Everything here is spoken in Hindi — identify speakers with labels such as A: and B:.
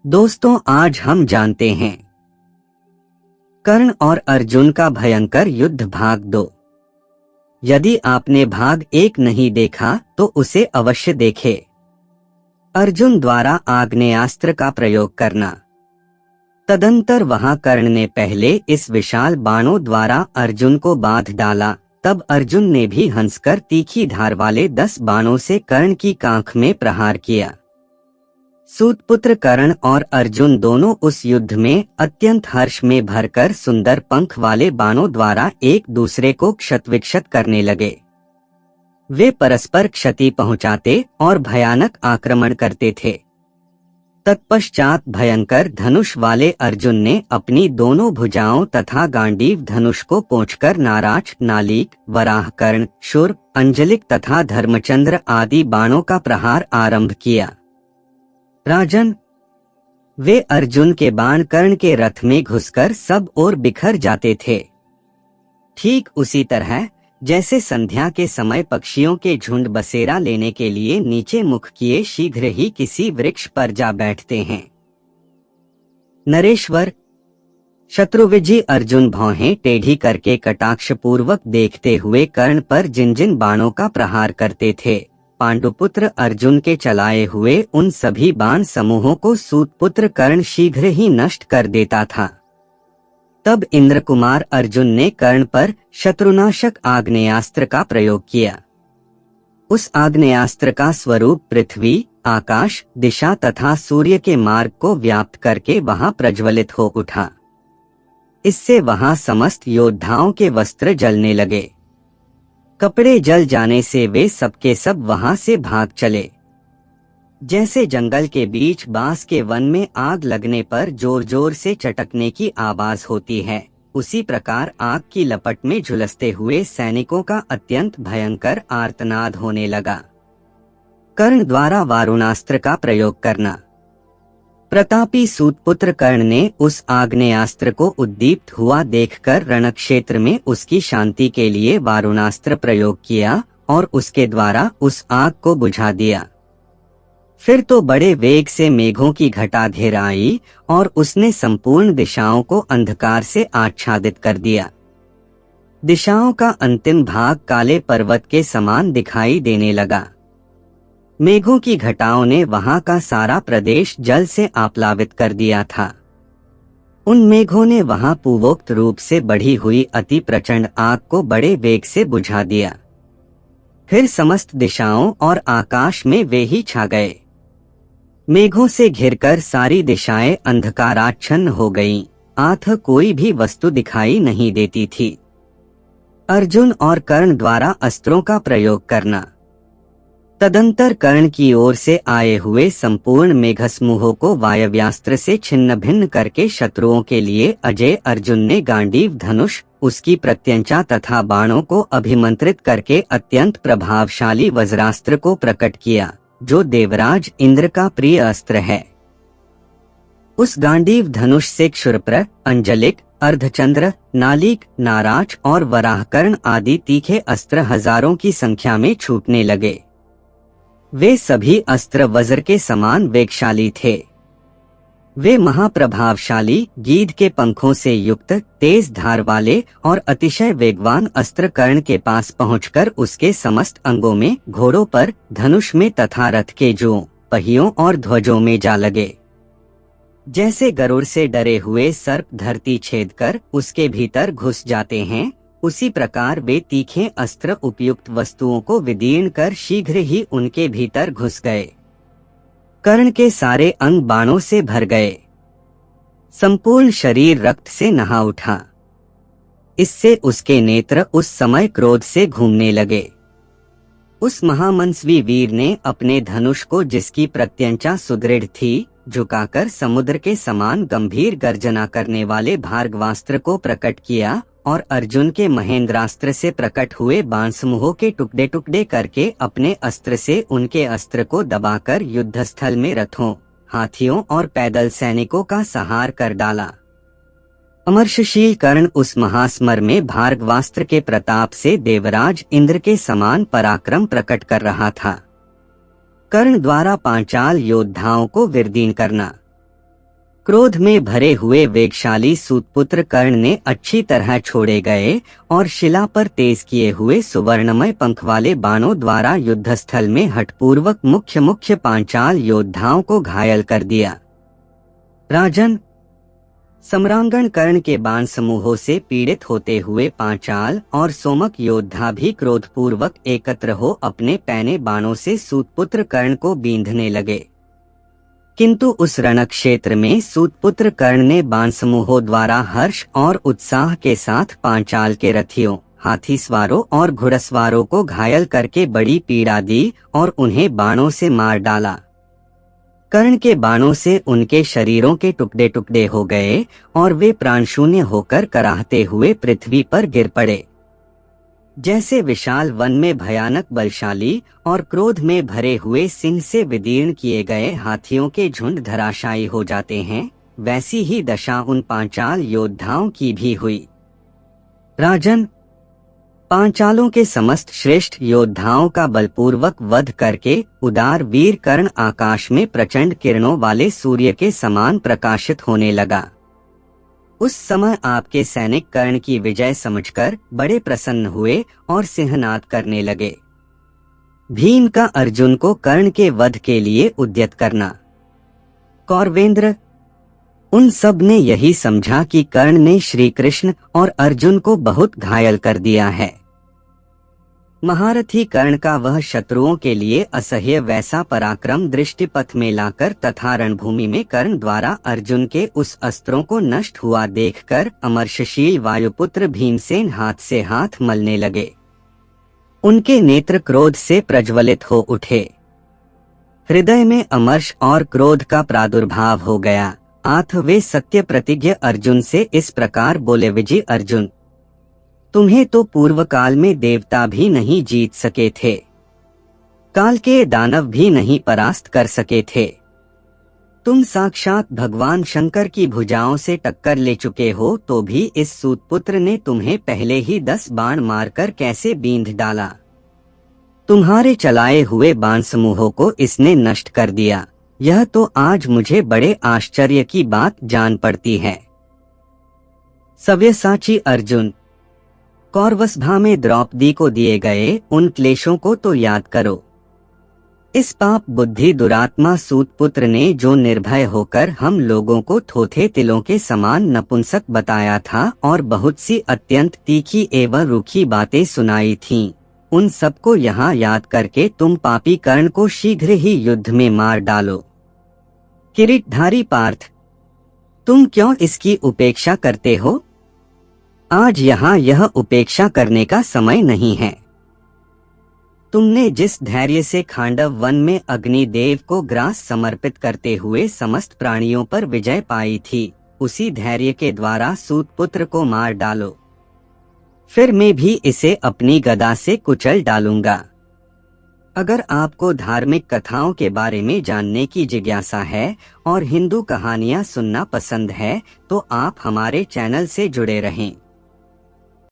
A: दोस्तों, आज हम जानते हैं कर्ण और अर्जुन का भयंकर युद्ध भाग 2। यदि आपने भाग 1 नहीं देखा तो उसे अवश्य देखें। अर्जुन द्वारा आग्नेयास्त्र का प्रयोग करना। तदंतर वहां कर्ण ने पहले इस विशाल बाणों द्वारा अर्जुन को बांध डाला। तब अर्जुन ने भी हंसकर तीखी धार वाले 10 बाणों से कर्ण की कांख में प्रहार किया। सूतपुत्र कर्ण और अर्जुन दोनों उस युद्ध में अत्यंत हर्ष में भरकर सुंदर पंख वाले बाणों द्वारा एक दूसरे को क्षतविक्षत करने लगे। वे परस्पर क्षति पहुंचाते और भयानक आक्रमण करते थे। तत्पश्चात भयंकर धनुष वाले अर्जुन ने अपनी दोनों भुजाओं तथा गांडीव धनुष को पोंछकर नाराच, नालीक, वराहकर्ण, शूर, अंजलिक तथा धर्मचंद्र आदि बाणों का प्रहार आरंभ किया। राजन, वे अर्जुन के बाण कर्ण के रथ में घुसकर सब ओर बिखर जाते थे। ठीक उसी तरह जैसे संध्या के समय पक्षियों के झुंड बसेरा लेने के लिए नीचे मुख किए शीघ्र ही किसी वृक्ष पर जा बैठते हैं। नरेश्वर, शत्रुविजयी अर्जुन भौहें टेढ़ी करके कटाक्षपूर्वक देखते हुए कर्ण पर जिन जिन बाणों का प्रहार करते थे, पांडुपुत्र अर्जुन के चलाए हुए उन सभी बाण समूहों को सूतपुत्र कर्ण शीघ्र ही नष्ट कर देता था। तब इंद्रकुमार अर्जुन ने कर्ण पर शत्रुनाशक आग्नेयास्त्र का प्रयोग किया। उस आग्नेयास्त्र का स्वरूप पृथ्वी, आकाश, दिशा तथा सूर्य के मार्ग को व्याप्त करके वहां प्रज्वलित हो उठा। इससे वहां समस्त योद्धाओं के वस्त्र जलने लगे। कपड़े जल जाने से वे सबके सब वहां से भाग चले। जैसे जंगल के बीच बांस के वन में आग लगने पर जोर जोर से चटकने की आवाज होती है, उसी प्रकार आग की लपट में झुलसते हुए सैनिकों का अत्यंत भयंकर आर्तनाद होने लगा। कर्ण द्वारा वारुणास्त्र का प्रयोग करना। प्रतापी सूतपुत्र कर्ण ने उस आग्नेयास्त्र को उद्दीप्त हुआ देखकर रणक्षेत्र में उसकी शांति के लिए वारुणास्त्र प्रयोग किया और उसके द्वारा उस आग को बुझा दिया। फिर तो बड़े वेग से मेघों की घटा घेर आई और उसने संपूर्ण दिशाओं को अंधकार से आच्छादित कर दिया। दिशाओं का अंतिम भाग काले पर्वत के समान दिखाई देने लगा। मेघों की घटाओं ने वहां का सारा प्रदेश जल से आप्लावित कर दिया था। उन मेघों ने वहां पूर्वोक्त रूप से बढ़ी हुई अति प्रचंड आग को बड़े वेग से बुझा दिया। फिर समस्त दिशाओं और आकाश में वे ही छा गए। मेघों से घिरकर सारी दिशाएं अंधकाराच्छन्न हो गईं, आथ कोई भी वस्तु दिखाई नहीं देती थी। अर्जुन और कर्ण द्वारा अस्त्रों का प्रयोग करना। तदंतर कर्ण की ओर से आए हुए संपूर्ण मेघसमूहों को वायव्यास्त्र से छिन्न भिन्न करके शत्रुओं के लिए अजय अर्जुन ने गांडीव धनुष, उसकी प्रत्यंचा तथा बाणों को अभिमंत्रित करके अत्यंत प्रभावशाली वज्रास्त्र को प्रकट किया, जो देवराज इंद्र का प्रिय अस्त्र है। उस गांडीव धनुष से क्षुरप्र, अंजलिक, अर्धचंद्र, नालीक, नाराच और वराहकर्ण आदि तीखे अस्त्र हजारों की संख्या में छूटने लगे। वे सभी अस्त्र वज्र के समान वेगशाली थे। वे महाप्रभावशाली गीध के पंखों से युक्त तेज धार वाले और अतिशय वेगवान अस्त्र कर्ण के पास पहुंचकर उसके समस्त अंगों में, घोड़ों पर, धनुष में तथा रथ के जों, पहियों और ध्वजों में जा लगे। जैसे गरुड़ से डरे हुए सर्प धरती छेदकर उसके भीतर घुस जाते हैं, उसी प्रकार वे तीखे अस्त्र उपयुक्त वस्तुओं को विदीर्ण कर शीघ्र ही उनके भीतर घुस गए। कर्ण के सारे अंग बाणों से भर गए। संपूर्ण शरीर रक्त से नहा उठा। इससे उसके नेत्र उस समय क्रोध से घूमने लगे। उस महामनस्वी वीर ने अपने धनुष को, जिसकी प्रत्यंचा सुदृढ़ थी, झुकाकर समुद्र के समान गंभीर गर्जना करने वाले भार्गवास्त्र को प्रकट किया और अर्जुन के महेंद्रास्त्र से प्रकट हुए बाण समूहों के टुकड़े टुकड़े करके अपने अस्त्र से उनके अस्त्र को दबाकर युद्धस्थल में रथों, हाथियों और पैदल सैनिकों का संहार कर डाला। अमर्षशील कर्ण उस महास्मर में भार्गवास्त्र के प्रताप से देवराज इंद्र के समान पराक्रम प्रकट कर रहा था। कर्ण द्वारा पांचाल योद्धाओं को विदीर्ण करना। क्रोध में भरे हुए वेगशाली सूतपुत्र कर्ण ने अच्छी तरह छोड़े गए और शिला पर तेज किए हुए सुवर्णमय पंख वाले बाणों द्वारा युद्धस्थल में हठपूर्वक मुख्य पांचाल योद्धाओं को घायल कर दिया। राजन, सम्रांगण कर्ण के बाण समूहों से पीड़ित होते हुए पांचाल और सोमक योद्धा भी क्रोधपूर्वक एकत्र हो अपने पैने बाणों से सूतपुत्र कर्ण को बींधने लगे। किंतु उस रणक्षेत्र में सूतपुत्र कर्ण ने बाण समूहों द्वारा हर्ष और उत्साह के साथ पांचाल के रथियों, हाथी सवारों और घुड़सवारों को घायल करके बड़ी पीड़ा दी और उन्हें बाणों से मार डाला। कर्ण के बाणों से उनके शरीरों के टुकड़े टुकड़े हो गए और वे प्राणशून्य होकर कराहते हुए पृथ्वी पर गिर पड़े। जैसे विशाल वन में भयानक बलशाली और क्रोध में भरे हुए सिंह से विदीर्ण किए गए हाथियों के झुंड धराशायी हो जाते हैं, वैसी ही दशा उन पांचाल योद्धाओं की भी हुई। राजन, पांचालों के समस्त श्रेष्ठ योद्धाओं का बलपूर्वक वध करके उदार वीर कर्ण आकाश में प्रचंड किरणों वाले सूर्य के समान प्रकाशित होने लगा। उस समय आपके सैनिक कर्ण की विजय समझकर बड़े प्रसन्न हुए और सिंहनाद करने लगे। भीम का अर्जुन को कर्ण के वध के लिए उद्यत करना। कौरवेंद्र, उन सब ने यही समझा कि कर्ण ने श्री कृष्ण और अर्जुन को बहुत घायल कर दिया है। महारथी कर्ण का वह शत्रुओं के लिए असह्य वैसा पराक्रम दृष्टिपथ में लाकर तथा रणभूमि में कर्ण द्वारा अर्जुन के उस अस्त्रों को नष्ट हुआ देखकर अमर्षशील वायुपुत्र भीमसेन हाथ से हाथ मलने लगे। उनके नेत्र क्रोध से प्रज्वलित हो उठे। हृदय में अमर्ष और क्रोध का प्रादुर्भाव हो गया। आथ वे सत्य प्रतिज्ञ अर्जुन से इस प्रकार बोले, विजय अर्जुन, तुम्हें तो पूर्व काल में देवता भी नहीं जीत सके थे, काल के दानव भी नहीं परास्त कर सके थे। तुम साक्षात भगवान शंकर की भुजाओं से टक्कर ले चुके हो, तो भी इस सूतपुत्र ने तुम्हें पहले ही 10 बाण मारकर कैसे बींध डाला। तुम्हारे चलाए हुए बाण समूहों को इसने नष्ट कर दिया। यह तो आज मुझे बड़े आश्चर्य की बात जान पड़ती है। सव्यसाची अर्जुन, कौरवसभा में द्रौपदी को दिए गए उन क्लेशों को तो याद करो। इस पाप बुद्धि दुरात्मा सूतपुत्र ने जो निर्भय होकर हम लोगों को थोथे तिलों के समान नपुंसक बताया था और बहुत सी अत्यंत तीखी एवं रूखी बातें सुनाई थीं, उन सबको यहाँ याद करके तुम पापी कर्ण को शीघ्र ही युद्ध में मार डालो। किरीटधारी पार्थ, तुम क्यों इसकी उपेक्षा करते हो? आज यहाँ यह उपेक्षा करने का समय नहीं है। तुमने जिस धैर्य से खांडव वन में अग्निदेव को ग्रास समर्पित करते हुए समस्त प्राणियों पर विजय पाई थी, उसी धैर्य के द्वारा सूतपुत्र को मार डालो। फिर मैं भी इसे अपनी गदा से कुचल डालूंगा। अगर आपको धार्मिक कथाओं के बारे में जानने की जिज्ञासा है और हिंदू कहानियाँ सुनना पसंद है, तो आप हमारे चैनल से जुड़े रहें।